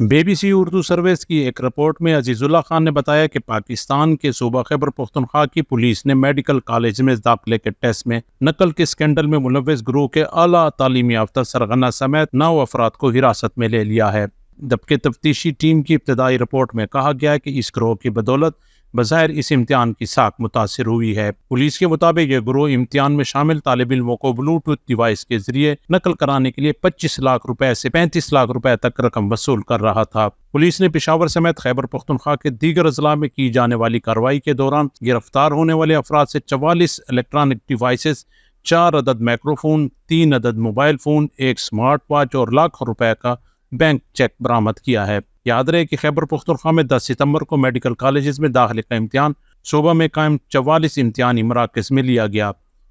BBC Urdu service کی ایک report میں عزیز اللہ خان نے بتایا کہ پاکستان کے صوبہ خیبر پختونخوا کی پولیس نے میڈیکل کالج میں داخلے کے ٹیسٹ میں نقل کے اسکینڈل میں ملوث گروہ کے اعلیٰ تعلیم یافتہ سرغنہ سمیت 9 افراد کو حراست میں لے لیا ہے، جبکہ تفتیشی ٹیم کی ابتدائی رپورٹ میں کہا گیا ہے کہ اس گروہ کی بدولت بظاہر اس امتحان کی ساکھ متاثر ہوئی ہے۔ پولیس کے مطابق یہ گروہ امتحان میں شامل طالب علموں کو بلوٹوتھ ڈیوائس کے ذریعے نقل کرانے کے لیے 25 لاکھ روپے سے 35 لاکھ روپے تک رقم وصول کر رہا تھا۔ پولیس نے پشاور سمیت خیبر پختونخوا کے دیگر اضلاع میں کی جانے والی کارروائی کے دوران گرفتار ہونے والے افراد سے 44 الیکٹرانک ڈیوائسز، 4 عدد مائکرو فون، 3 عدد موبائل فون، 1 سمارٹ واچ اور لاکھوں روپے کا بینک چیک برآمد کیا ہے۔ یاد رہے کہ خیبر پختونخوا میں 10 ستمبر کو میڈیکل کالجز میں داخلے کا امتحان صوبہ میں قائم 44 امتحانی مراکز میں لیا گیا،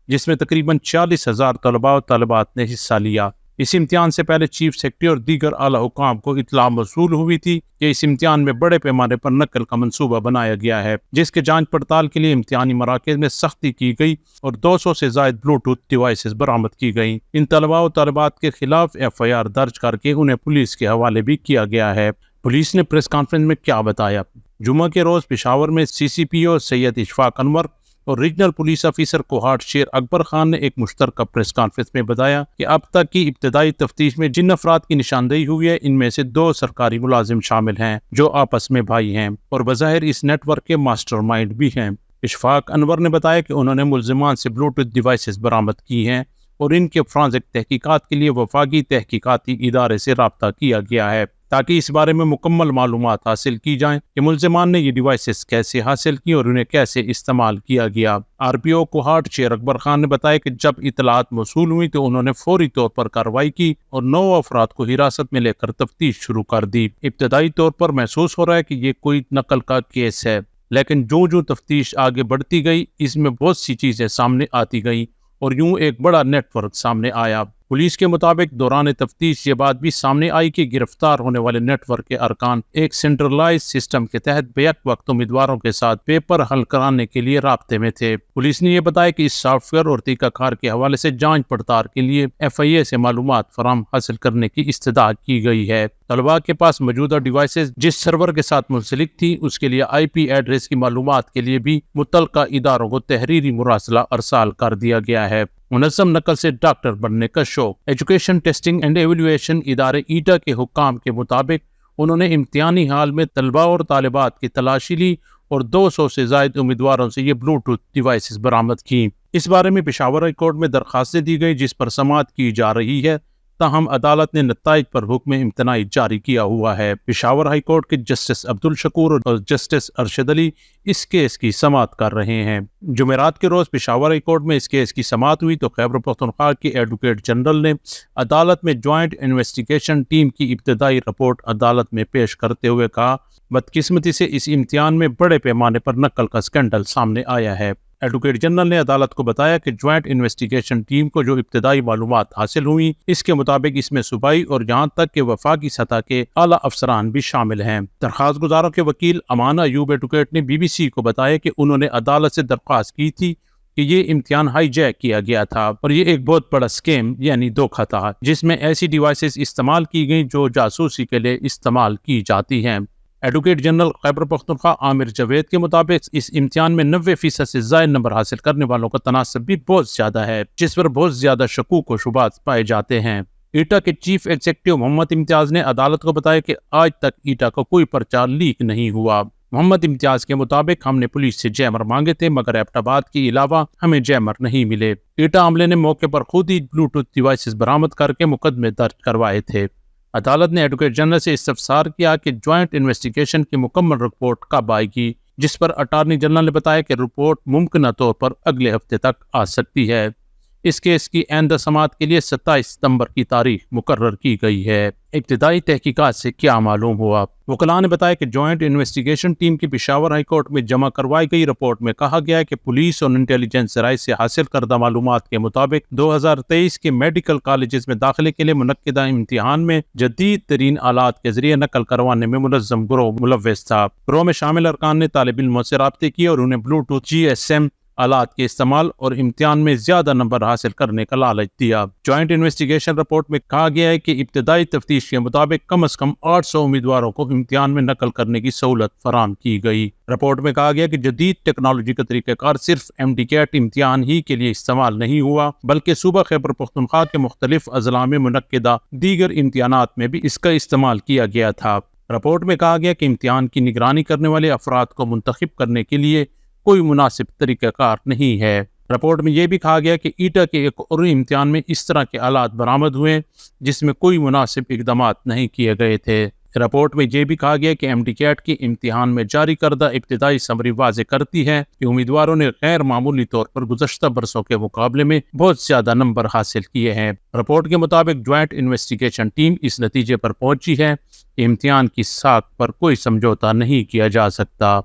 جس میں تقریباً 40,000 طلباء و طالبات نے حصہ لیا۔ اس امتحان سے پہلے چیف سیکرٹری اور دیگر اعلیٰ حکام کو اطلاع موصول ہوئی تھی کہ اس امتحان میں بڑے پیمانے پر نقل کا منصوبہ بنایا گیا ہے، جس کے جانچ پڑتال کے لیے امتحانی مراکز میں سختی کی گئی اور 200 سے زائد بلوٹوتھ ڈیوائسز برآمد کی گئیں۔ ان طلباء و طالبات کے خلاف FIR درج کر کے انہیں پولیس کے حوالے بھی کیا گیا ہے۔ پولیس نے پریس کانفرنس میں کیا بتایا؟ جمعہ کے روز پشاور میں CCPO سید اشفاق انور اور ریجنل پولیس آفیسر کوہاٹ شیر اکبر خان نے ایک مشترکہ پریس کانفرنس میں بتایا کہ اب تک کی ابتدائی تفتیش میں جن افراد کی نشاندہی ہوئی ہے، ان میں سے 2 سرکاری ملازم شامل ہیں جو آپس میں بھائی ہیں اور بظاہر اس نیٹ ورک کے ماسٹر مائنڈ بھی ہیں۔ اشفاق انور نے بتایا کہ انہوں نے ملزمان سے بلوٹوتھ ڈیوائسز برآمد کی ہیں اور ان کے فرانزک تحقیقات کے لیے وفاقی تحقیقاتی ادارے سے رابطہ کیا گیا ہے تاکہ اس بارے میں مکمل معلومات حاصل کی جائیں کہ ملزمان نے یہ ڈیوائسز کیسے حاصل کی اور انہیں کیسے استعمال کیا گیا۔ RPO کوہاٹ شیر اکبر خان نے بتایا کہ جب اطلاعات موصول ہوئی تو انہوں نے فوری طور پر کارروائی کی اور 9 افراد کو حراست میں لے کر تفتیش شروع کر دی۔ ابتدائی طور پر محسوس ہو رہا ہے کہ یہ کوئی نقل کا کیس ہے، لیکن جو تفتیش آگے بڑھتی گئی اس میں بہت سی چیزیں سامنے آتی گئیں اور یوں ایک بڑا نیٹ ورک سامنے آیا۔ پولیس کے مطابق دوران تفتیش یہ بات بھی سامنے آئی کہ گرفتار ہونے والے نیٹ ورک کے ارکان ایک سینٹرلائز سسٹم کے تحت بیک وقت امیدواروں کے ساتھ پیپر حل کرانے کے لیے رابطے میں تھے۔ پولیس نے یہ بتایا کہ اس سافٹ ویئر اور طریقہ کار کے حوالے سے جانچ پڑتال کے لیے FIA سے معلومات فراہم حاصل کرنے کی استدعا کی گئی ہے۔ طلباء کے پاس موجودہ ڈیوائسز جس سرور کے ساتھ منسلک تھی اس کے لیے IP ایڈریس کی معلومات کے لیے بھی متعلقہ اداروں کو تحریری مراسلہ ارسال کر دیا گیا ہے۔ منظم نقل سے ڈاکٹر بننے کا شوق۔ ایجوکیشن ٹیسٹنگ اینڈ ایویلویشن ادارے ایٹا کے حکام کے مطابق انہوں نے امتحانی حال میں طلباء اور طالبات کی تلاشی لی اور 200 سے زائد امیدواروں سے یہ بلوٹوتھ ڈیوائسز برآمد کی۔ اس بارے میں پشاور ہائی کورٹ میں درخواستیں دی گئی جس پر سماعت کی جا رہی ہے، تاہم عدالت نے نتائج پر حکم امتناعی جاری کیا ہوا ہے۔ پشاور ہائی کورٹ کے جسٹس عبدالشکور اور جسٹس ارشد علی اس کیس کی سماعت کر رہے ہیں۔ جمعرات کے روز پشاور ہائی کورٹ میں اس کیس کی سماعت ہوئی تو خیبر پختونخوا کے ایڈوکیٹ جنرل نے عدالت میں جوائنٹ انویسٹیگیشن ٹیم کی ابتدائی رپورٹ عدالت میں پیش کرتے ہوئے کہا، بدقسمتی سے اس امتحان میں بڑے پیمانے پر نقل کا اسکینڈل سامنے آیا ہے۔ ایڈوکیٹ جنرل نے عدالت کو بتایا کہ جوائنٹ انویسٹیگیشن ٹیم کو جو ابتدائی معلومات حاصل ہوئی اس کے مطابق اس میں صوبائی اور یہاں تک کہ وفاقی سطح کے اعلیٰ افسران بھی شامل ہیں۔ درخواست گزاروں کے وکیل امان ایوب ایڈوکیٹ نے BBC کو بتایا کہ انہوں نے عدالت سے درخواست کی تھی کہ یہ امتحان ہائی جیک کیا گیا تھا اور یہ ایک بہت بڑا اسکیم یعنی دھوکہ تھا جس میں ایسی ڈیوائسز استعمال کی گئیں جو جاسوسی کے لیے استعمال کی جاتی ہیں۔ ایڈوکیٹ جنرل خیبر پختونخوا عامر جاوید کے مطابق اس امتحان میں 90% سے زائد نمبر حاصل کرنے والوں کا تناسب بھی بہت زیادہ ہے، جس پر بہت زیادہ شکوک و شبہات پائے جاتے ہیں۔ ایٹا کے چیف ایگزیکٹو محمد امتیاز نے عدالت کو بتایا کہ آج تک ایٹا کا کوئی پرچہ لیک نہیں ہوا۔ محمد امتیاز کے مطابق ہم نے پولیس سے جیمر مانگے تھے مگر ایبٹ آباد کے علاوہ ہمیں جیمر نہیں ملے۔ ایٹا عملے نے موقع پر خود ہی بلوٹوتھ ڈیوائسز برآمد کر کے مقدمے درج کروائے تھے۔ عدالت نے ایڈوکیٹ جنرل سے استفسار کیا کہ جوائنٹ انویسٹیگیشن کی مکمل رپورٹ کب آئے گی، جس پر اٹارنی جنرل نے بتایا کہ رپورٹ ممکنہ طور پر اگلے ہفتے تک آ سکتی ہے۔ اس کیس کی آئندہ سماعت کے لیے 27 ستمبر کی تاریخ مقرر کی گئی ہے۔ ابتدائی تحقیقات سے کیا معلوم ہوا؟ وکلاء نے بتایا کہ جوائنٹ انویسٹیگیشن ٹیم کی پشاور ہائی کورٹ میں جمع کروائی گئی رپورٹ میں کہا گیا ہے کہ پولیس اور انٹیلیجنس ذرائع سے حاصل کردہ معلومات کے مطابق 2023 کے میڈیکل کالجز میں داخلے کے لیے منعقدہ امتحان میں جدید ترین آلات کے ذریعے نقل کروانے میں منظم گروہ ملوث تھا۔ گروہ میں شامل ارکان نے طالب علموں سے رابطے کیے اور انہیں بلوٹوتھ GSM آلات کے استعمال اور امتحان میں زیادہ نمبر حاصل کرنے کا لالچ دیا۔ جوائنٹ انویسٹیگیشن رپورٹ میں کہا گیا ہے کہ ابتدائی تفتیش کے مطابق کم از کم 800 امیدواروں کو امتحان میں نقل کرنے کی سہولت فراہم کی گئی۔ رپورٹ میں کہا گیا کہ جدید ٹیکنالوجی کا طریقہ کار صرف MD-CAT امتحان ہی کے لیے استعمال نہیں ہوا، بلکہ صوبہ خیبر پختونخوا کے مختلف اضلاع میں منعقدہ دیگر امتحانات میں بھی اس کا استعمال کیا گیا تھا۔ رپورٹ میں کہا گیا کہ امتحان کی نگرانی کرنے والے افراد کو منتخب کرنے کے لیے کوئی مناسب طریقہ کار نہیں ہے۔ رپورٹ میں یہ بھی کہا گیا کہ ایٹا کے ایک اور امتحان میں اس طرح کے آلات برآمد ہوئے جس میں کوئی مناسب اقدامات نہیں کیے گئے تھے۔ رپورٹ میں یہ بھی کہا گیا کہ MD-CAT کے امتحان میں جاری کردہ ابتدائی سمری واضح کرتی ہے کہ امیدواروں نے غیر معمولی طور پر گزشتہ برسوں کے مقابلے میں بہت زیادہ نمبر حاصل کیے ہیں۔ رپورٹ کے مطابق جوائنٹ انویسٹیگیشن ٹیم اس نتیجے پر پہنچی ہے کہ امتحان کی ساخت پر کوئی سمجھوتہ نہیں کیا جا سکتا۔